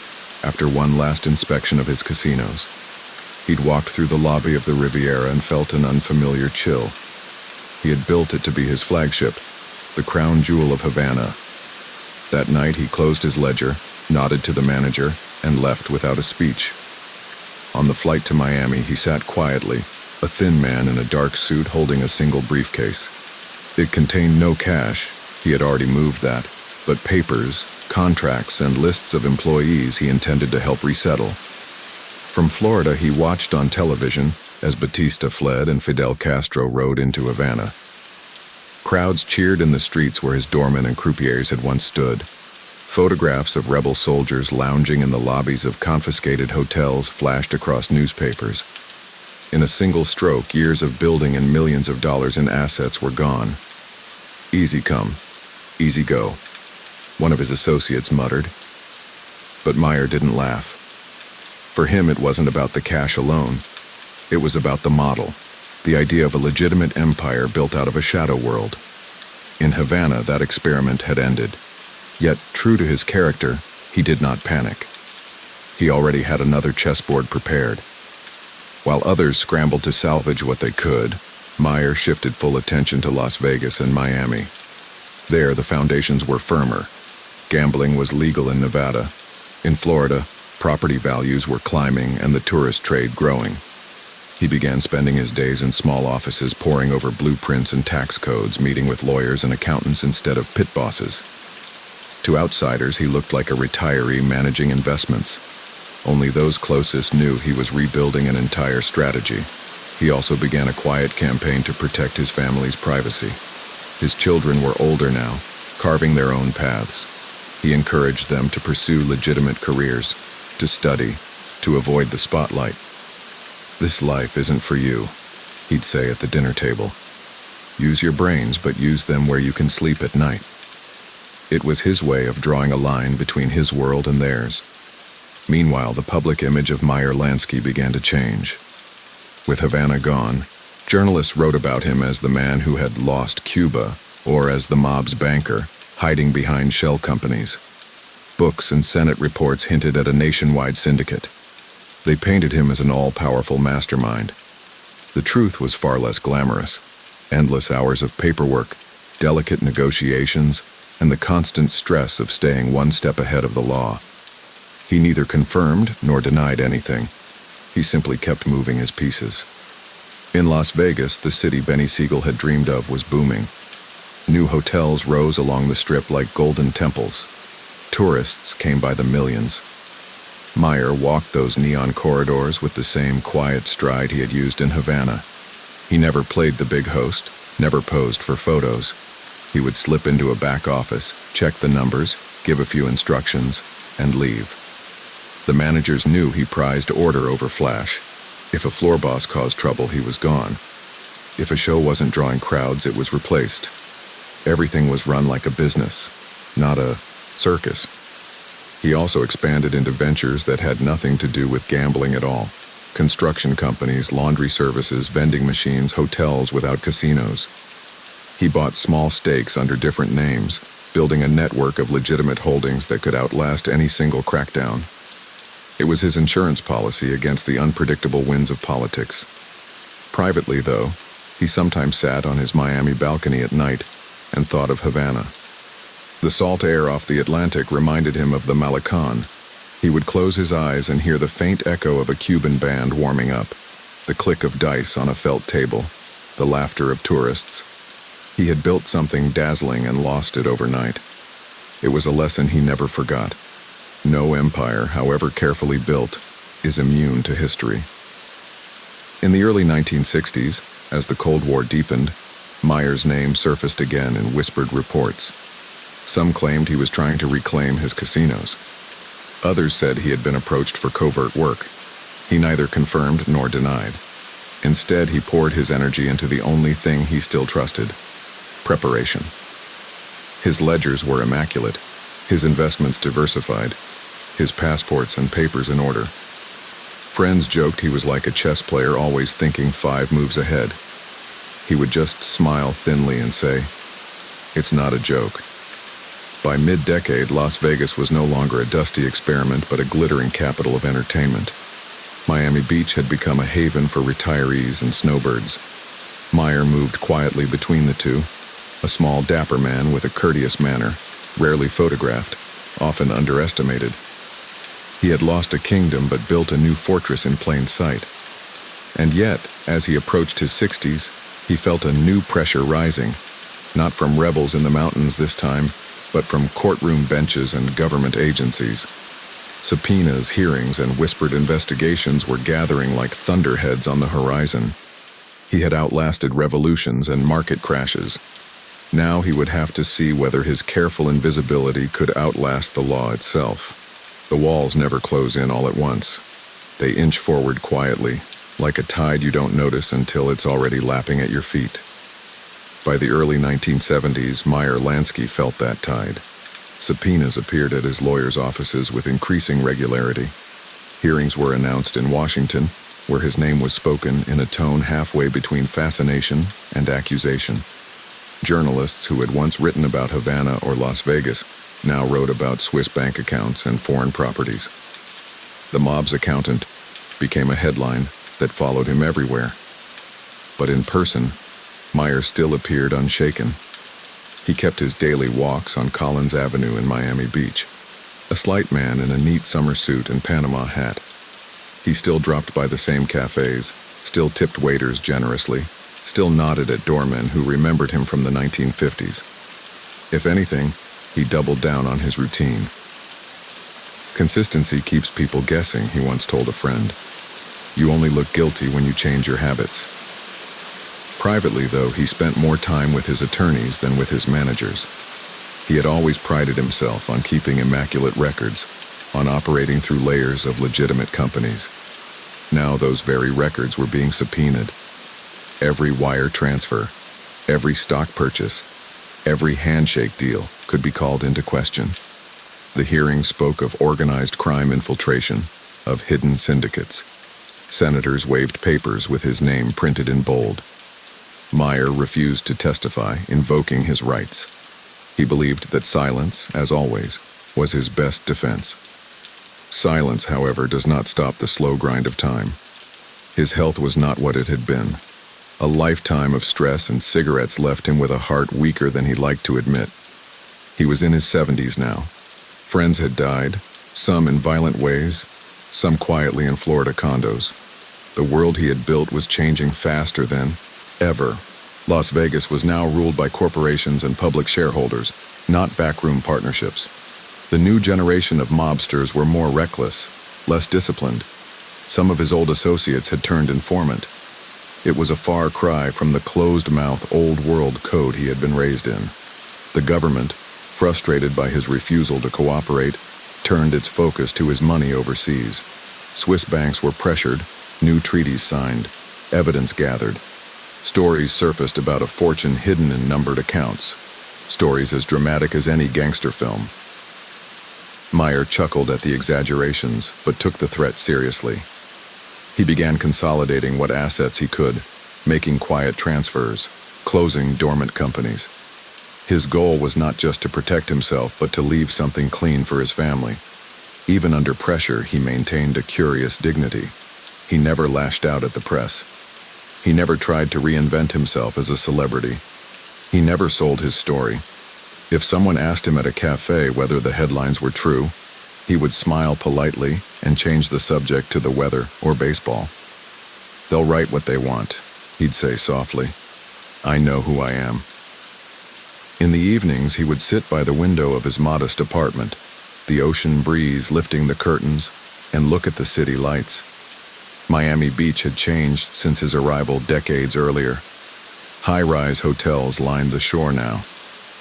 after one last inspection of his casinos. He'd walked through the lobby of the Riviera and felt an unfamiliar chill. He had built it to be his flagship, the crown jewel of Havana. That night he closed his ledger, nodded to the manager, and left without a speech. On the flight to Miami, he sat quietly, a thin man in a dark suit holding a single briefcase. It contained no cash, he had already moved that, but papers, contracts, and lists of employees he intended to help resettle. From Florida, he watched on television as Batista fled and Fidel Castro rode into Havana. Crowds cheered in the streets where his doormen and croupiers had once stood. Photographs of rebel soldiers lounging in the lobbies of confiscated hotels flashed across newspapers. In a single stroke, years of building and millions of dollars in assets were gone. "Easy come, easy go," one of his associates muttered. But Meyer didn't laugh. For him, it wasn't about the cash alone. It was about the model, the idea of a legitimate empire built out of a shadow world. In Havana, that experiment had ended. Yet, true to his character, he did not panic. He already had another chessboard prepared. While others scrambled to salvage what they could, Meyer shifted full attention to Las Vegas and Miami. There, the foundations were firmer. Gambling was legal in Nevada. In Florida, property values were climbing and the tourist trade growing. He began spending his days in small offices, poring over blueprints and tax codes, meeting with lawyers and accountants instead of pit bosses. To outsiders, he looked like a retiree managing investments. Only those closest knew he was rebuilding an entire strategy. He also began a quiet campaign to protect his family's privacy. His children were older now, carving their own paths. He encouraged them to pursue legitimate careers, to study, to avoid the spotlight. "This life isn't for you," he'd say at the dinner table. "Use your brains, but use them where you can sleep at night." It was his way of drawing a line between his world and theirs. Meanwhile, the public image of Meyer Lansky began to change. With Havana gone, journalists wrote about him as the man who had lost Cuba, or as the mob's banker, hiding behind shell companies. Books and Senate reports hinted at a nationwide syndicate. They painted him as an all-powerful mastermind. The truth was far less glamorous. Endless hours of paperwork, delicate negotiations, and the constant stress of staying one step ahead of the law. He neither confirmed nor denied anything. He simply kept moving his pieces. In Las Vegas, the city Benny Siegel had dreamed of was booming. New hotels rose along the strip like golden temples. Tourists came by the millions. Meyer walked those neon corridors with the same quiet stride he had used in Havana. He never played the big host, never posed for photos. He would slip into a back office, check the numbers, give a few instructions, and leave. The managers knew he prized order over flash. If a floor boss caused trouble, he was gone. If a show wasn't drawing crowds, it was replaced. Everything was run like a business, not a circus. He also expanded into ventures that had nothing to do with gambling at all. Construction companies, laundry services, vending machines, hotels without casinos. He bought small stakes under different names, building a network of legitimate holdings that could outlast any single crackdown. It was his insurance policy against the unpredictable winds of politics. Privately, though, he sometimes sat on his Miami balcony at night and thought of Havana. The salt air off the Atlantic reminded him of the Malecon. He would close his eyes and hear the faint echo of a Cuban band warming up, the click of dice on a felt table, the laughter of tourists. He had built something dazzling and lost it overnight. It was a lesson he never forgot. No empire, however carefully built, is immune to history. In the early 1960s, as the Cold War deepened, Meyer's name surfaced again in whispered reports. Some claimed he was trying to reclaim his casinos. Others said he had been approached for covert work. He neither confirmed nor denied. Instead, he poured his energy into the only thing he still trusted: preparation. His ledgers were immaculate, his investments diversified, his passports and papers in order. Friends joked he was like a chess player always thinking 5 moves ahead. He would just smile thinly and say, "It's not a joke." By mid-decade, Las Vegas was no longer a dusty experiment but a glittering capital of entertainment. Miami Beach had become a haven for retirees and snowbirds. Meyer moved quietly between the two, a small dapper man with a courteous manner, rarely photographed, often underestimated. He had lost a kingdom but built a new fortress in plain sight. And yet, as he approached his 60s, he felt a new pressure rising, not from rebels in the mountains this time, but from courtroom benches and government agencies. Subpoenas, hearings, and whispered investigations were gathering like thunderheads on the horizon. He had outlasted revolutions and market crashes. Now he would have to see whether his careful invisibility could outlast the law itself. The walls never close in all at once. They inch forward quietly, like a tide you don't notice until it's already lapping at your feet. By the early 1970s, Meyer Lansky felt that tide. Subpoenas appeared at his lawyer's offices with increasing regularity. Hearings were announced in Washington, where his name was spoken in a tone halfway between fascination and accusation. Journalists who had once written about Havana or Las Vegas now wrote about Swiss bank accounts and foreign properties. The mob's accountant became a headline that followed him everywhere. But in person, Meyer still appeared unshaken. He kept his daily walks on Collins Avenue in Miami Beach, a slight man in a neat summer suit and Panama hat. He still dropped by the same cafes, still tipped waiters generously, still nodded at doormen who remembered him from the 1950s. If anything, he doubled down on his routine. Consistency keeps people guessing, he once told a friend. You only look guilty when you change your habits. Privately, though, he spent more time with his attorneys than with his managers. He had always prided himself on keeping immaculate records, on operating through layers of legitimate companies. Now those very records were being subpoenaed. Every wire transfer, every stock purchase, every handshake deal could be called into question. The hearing spoke of organized crime infiltration, of hidden syndicates. Senators waved papers with his name printed in bold. Meyer refused to testify, invoking his rights. He believed that silence, as always, was his best defense. Silence, however, does not stop the slow grind of time. His health was not what it had been. A lifetime of stress and cigarettes left him with a heart weaker than he liked to admit. He was in his 70s now. Friends had died, some in violent ways, some quietly in Florida condos. The world he had built was changing faster than ever. Las Vegas was now ruled by corporations and public shareholders, not backroom partnerships. The new generation of mobsters were more reckless, less disciplined. Some of his old associates had turned informant. It was a far cry from the closed-mouth old-world code he had been raised in. The government, frustrated by his refusal to cooperate, turned its focus to his money overseas. Swiss banks were pressured, new treaties signed, evidence gathered. Stories surfaced about a fortune hidden in numbered accounts. Stories as dramatic as any gangster film. Meyer chuckled at the exaggerations, but took the threat seriously. He began consolidating what assets he could, making quiet transfers, closing dormant companies. His goal was not just to protect himself, but to leave something clean for his family. Even under pressure, he maintained a curious dignity. He never lashed out at the press. He never tried to reinvent himself as a celebrity. He never sold his story. If someone asked him at a cafe whether the headlines were true, he would smile politely and change the subject to the weather or baseball. They'll write what they want, he'd say softly. I know who I am. In the evenings, he would sit by the window of his modest apartment, the ocean breeze lifting the curtains, and look at the city lights. Miami Beach had changed since his arrival decades earlier. High-rise hotels lined the shore now.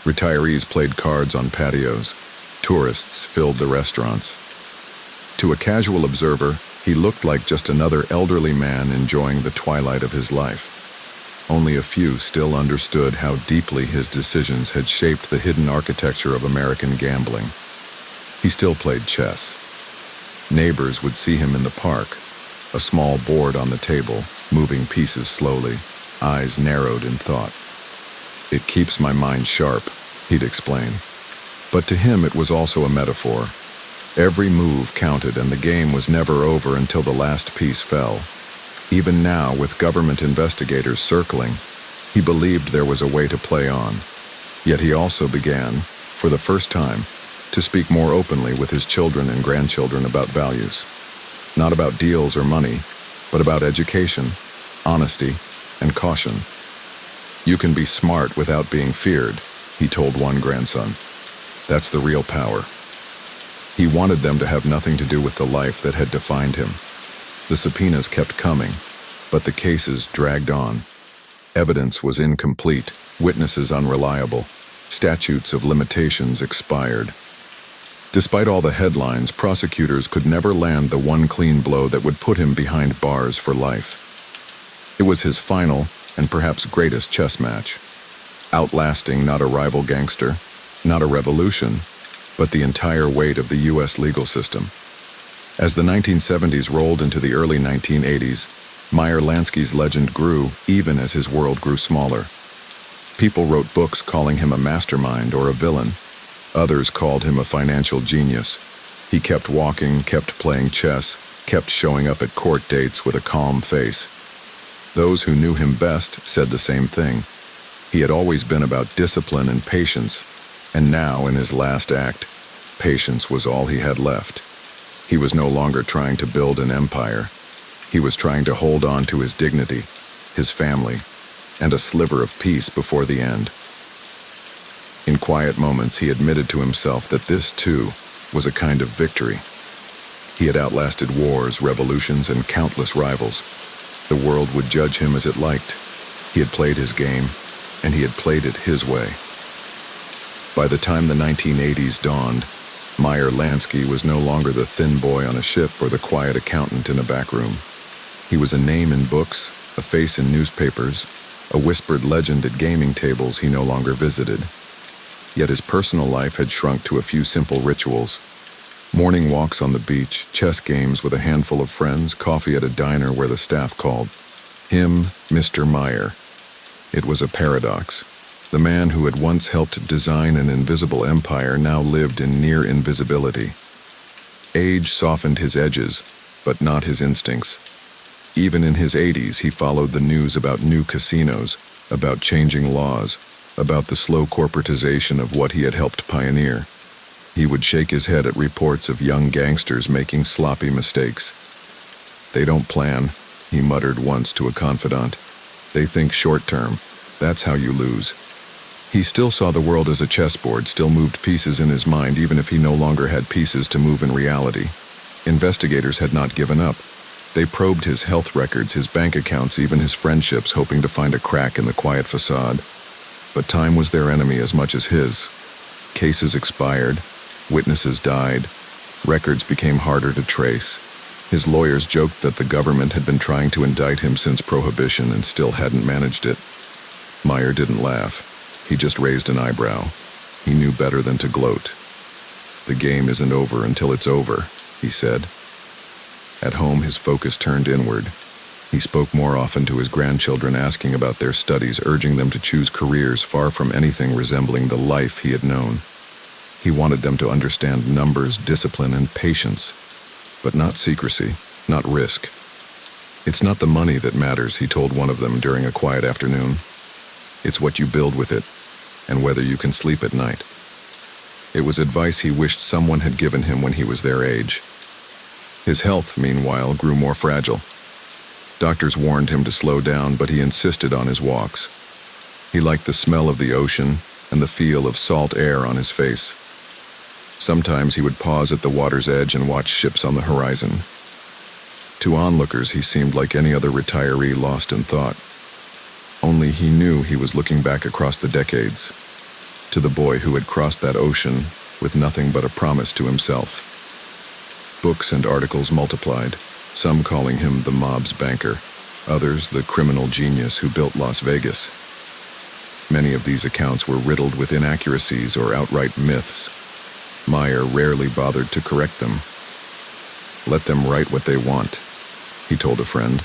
Retirees played cards on patios. Tourists filled the restaurants. To a casual observer, he looked like just another elderly man enjoying the twilight of his life. Only a few still understood how deeply his decisions had shaped the hidden architecture of American gambling. He still played chess. Neighbors would see him in the park, a small board on the table, moving pieces slowly, eyes narrowed in thought. It keeps my mind sharp, he'd explain. But to him it was also a metaphor. Every move counted, and the game was never over until the last piece fell. Even now, with government investigators circling, he believed there was a way to play on. Yet he also began, for the first time, to speak more openly with his children and grandchildren about values. Not about deals or money, but about education, honesty, and caution. You can be smart without being feared, he told one grandson. That's the real power. He wanted them to have nothing to do with the life that had defined him. The subpoenas kept coming, but the cases dragged on. Evidence was incomplete, witnesses unreliable, statutes of limitations expired. Despite all the headlines, prosecutors could never land the one clean blow that would put him behind bars for life. It was his final and perhaps greatest chess match, outlasting not a rival gangster, not a revolution, but the entire weight of the U.S. legal system. As the 1970s rolled into the early 1980s, Meyer Lansky's legend grew even as his world grew smaller. People wrote books calling him a mastermind or a villain. Others called him a financial genius. He kept walking, kept playing chess, kept showing up at court dates with a calm face. Those who knew him best said the same thing. He had always been about discipline and patience, and now, in his last act, patience was all he had left. He was no longer trying to build an empire. He was trying to hold on to his dignity, his family, and a sliver of peace before the end. In quiet moments, he admitted to himself that this, too, was a kind of victory. He had outlasted wars, revolutions, and countless rivals. The world would judge him as it liked. He had played his game, and he had played it his way. By the time the 1980s dawned, Meyer Lansky was no longer the thin boy on a ship or the quiet accountant in a back room. He was a name in books, a face in newspapers, a whispered legend at gaming tables he no longer visited. Yet his personal life had shrunk to a few simple rituals. Morning walks on the beach, chess games with a handful of friends, coffee at a diner where the staff called him Mr. Meyer. It was a paradox. The man who had once helped design an invisible empire now lived in near invisibility. Age softened his edges, but not his instincts. Even in his 80s, he followed the news about new casinos, about changing laws, about the slow corporatization of what he had helped pioneer. He would shake his head at reports of young gangsters making sloppy mistakes. "They don't plan," he muttered once to a confidant. "They think short-term. That's how you lose." He still saw the world as a chessboard, still moved pieces in his mind even if he no longer had pieces to move in reality. Investigators had not given up. They probed his health records, his bank accounts, even his friendships, hoping to find a crack in the quiet facade. But time was their enemy as much as his. Cases expired, witnesses died, records became harder to trace. His lawyers joked that the government had been trying to indict him since Prohibition and still hadn't managed it. Meyer didn't laugh. He just raised an eyebrow. He knew better than to gloat. "The game isn't over until it's over," he said. At home, his focus turned inward. He spoke more often to his grandchildren, asking about their studies, urging them to choose careers far from anything resembling the life he had known. He wanted them to understand numbers, discipline, and patience, but not secrecy, not risk. "It's not the money that matters," he told one of them during a quiet afternoon. "It's what you build with it, and whether you can sleep at night." It was advice he wished someone had given him when he was their age. His health, meanwhile, grew more fragile. Doctors warned him to slow down, but he insisted on his walks. He liked the smell of the ocean and the feel of salt air on his face. Sometimes he would pause at the water's edge and watch ships on the horizon. To onlookers, he seemed like any other retiree lost in thought. Only he knew he was looking back across the decades, to the boy who had crossed that ocean with nothing but a promise to himself. Books and articles multiplied, some calling him the mob's banker, others the criminal genius who built Las Vegas. Many of these accounts were riddled with inaccuracies or outright myths. Meyer rarely bothered to correct them. "Let them write what they want," he told a friend.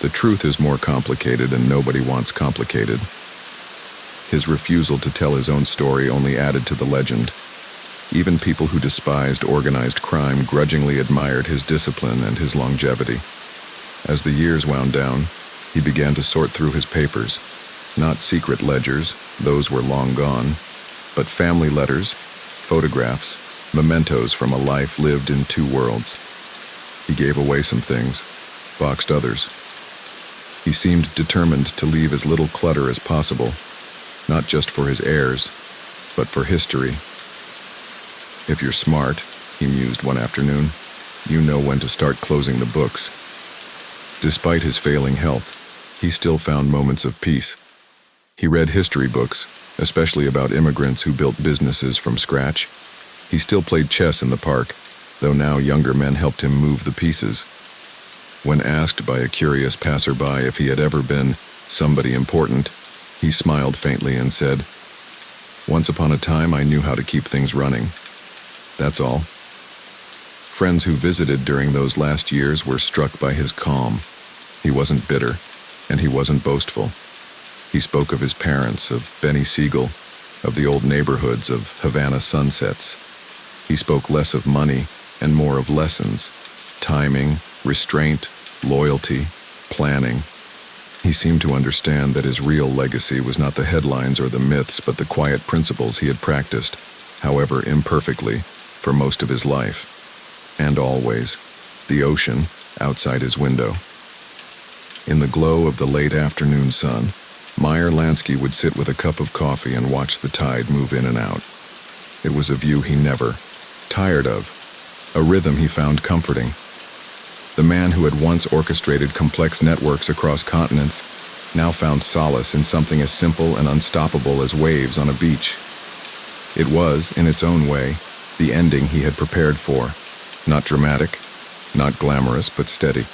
"The truth is more complicated, and nobody wants complicated." His refusal to tell his own story only added to the legend. Even people who despised organized crime grudgingly admired his discipline and his longevity. As the years wound down, he began to sort through his papers. Not secret ledgers, those were long gone, but family letters, photographs, mementos from a life lived in two worlds. He gave away some things, boxed others. He seemed determined to leave as little clutter as possible, not just for his heirs, but for history, If you're smart, he mused one afternoon, you know when to start closing the books. Despite his failing health, he still found moments of peace. He read history books, especially about immigrants who built businesses from scratch. He still played chess in the park, though now younger men helped him move the pieces. When asked by a curious passerby if he had ever been somebody important, he smiled faintly and said, "Once upon a time I knew how to keep things running. That's all." Friends who visited during those last years were struck by his calm. He wasn't bitter, and he wasn't boastful. He spoke of his parents, of Benny Siegel, of the old neighborhoods, of Havana sunsets. He spoke less of money and more of lessons, timing, restraint, loyalty, planning. He seemed to understand that his real legacy was not the headlines or the myths, but the quiet principles he had practiced, however imperfectly, for most of his life. And always, the ocean outside his window. In the glow of the late afternoon sun, Meyer Lansky would sit with a cup of coffee and watch the tide move in and out. It was a view he never tired of, a rhythm he found comforting. The man who had once orchestrated complex networks across continents now found solace in something as simple and unstoppable as waves on a beach. It was, in its own way, the ending he had prepared for. Not dramatic, not glamorous, but steady.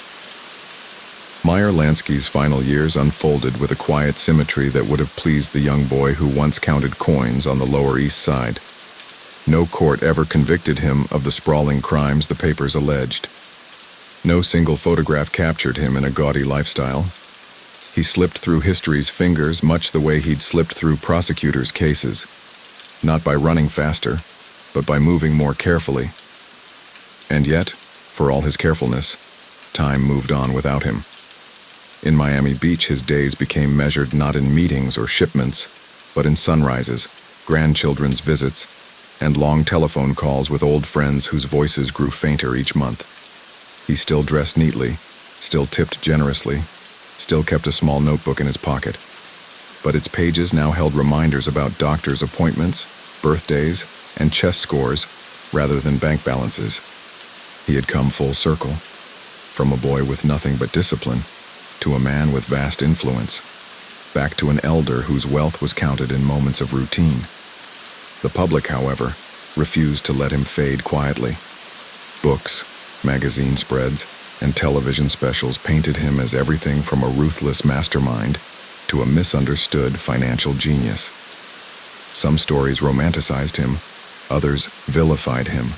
Meyer Lansky's final years unfolded with a quiet symmetry that would have pleased the young boy who once counted coins on the Lower East Side. No court ever convicted him of the sprawling crimes the papers alleged. No single photograph captured him in a gaudy lifestyle. He slipped through history's fingers much the way he'd slipped through prosecutors' cases, not by running faster, but by moving more carefully. And yet, for all his carefulness, time moved on without him. In Miami Beach, his days became measured not in meetings or shipments, but in sunrises, grandchildren's visits, and long telephone calls with old friends whose voices grew fainter each month. He still dressed neatly, still tipped generously, still kept a small notebook in his pocket. But its pages now held reminders about doctor's appointments, birthdays, and chess scores rather than bank balances. He had come full circle, from a boy with nothing but discipline to a man with vast influence, back to an elder whose wealth was counted in moments of routine. The public, however, refused to let him fade quietly. Books, magazine spreads, and television specials painted him as everything from a ruthless mastermind to a misunderstood financial genius. Some stories romanticized him, others vilified him.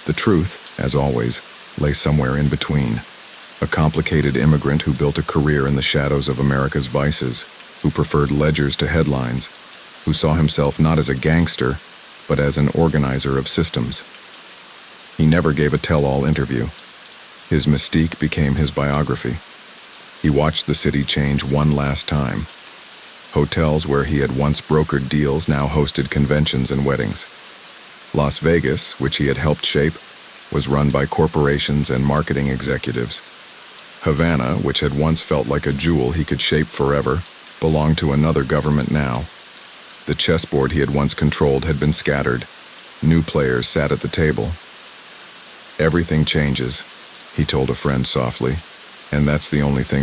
The truth, as always, lay somewhere in between. A complicated immigrant who built a career in the shadows of America's vices, who preferred ledgers to headlines, who saw himself not as a gangster, but as an organizer of systems. He never gave a tell-all interview. His mystique became his biography. He watched the city change one last time. Hotels where he had once brokered deals now hosted conventions and weddings. Las Vegas, which he had helped shape, was run by corporations and marketing executives. Havana, which had once felt like a jewel he could shape forever, belonged to another government now. The chessboard he had once controlled had been scattered. New players sat at the table. "Everything changes," he told a friend softly, "and that's the only thing that